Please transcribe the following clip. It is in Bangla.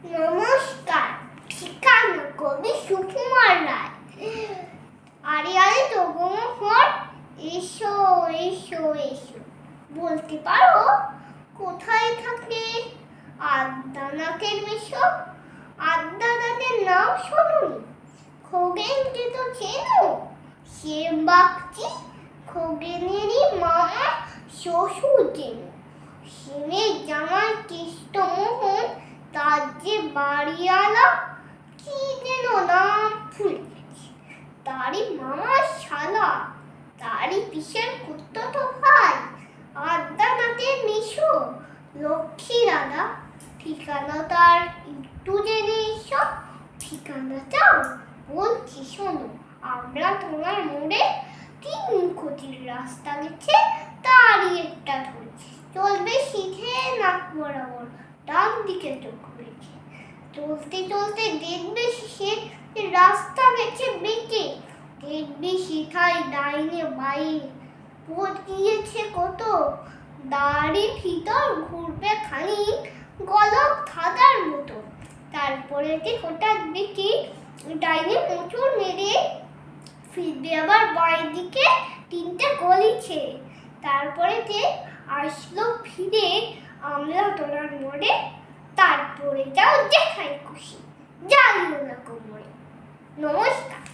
নমস্কার, ঠিকানা কবি সুকুমার রায়। আরে আরে তবু মোহর, এসো এসো এসো। বলতে পারো কোথায় থাকে আদ্যানাথের মেশো? আদ্যানাথের নাম শোনোনি? খগেনকে তো চেনো? সে বাগচি খগেনেরই মামা শ্বশুর চেনো। সেনের জামাই কেষ্টমোহন, তার যে বাড়িওয়ালা কি যেন নাম ভুলে গেছি, তারই মামার শালা, তারই পিসের কুত্ততো ভাই আদ্যানাথের মেশো লক্ষ্মী দাদা। ঠিকানা তার একটু জেনে এসো। ঠিকানা চাও? বলছি শোনো। আমরা তোমার মোড়ে 3 কোটির রাস্তা গেছে, তারই একটা ধরেছি। চলবে সিধে নাক বরাবর, ডান দিকে চোখ রেখে। চলতে চলতে দেখবে শেষে রাস্তা গেছে বেঁকে। দেখবি সিথায় ডাইনে বাঁয়ে পথ গিয়েছে কত। দাড়ি ভিতর ঘুরবে খানিক গলক ধাঁধার মতো। তারপরে হঠাৎ দেখি ডাইনে মোচড় মেরে ফিরবে আবার বাঁয়ের দিকে 3টে গলি ছেড়ে। তারপরে আসলো ফিরে আমলাতলার মোড়ে। তারপরে যাও যেখানে খুশি, জ্বালিও না কোমরে। নমস্কার।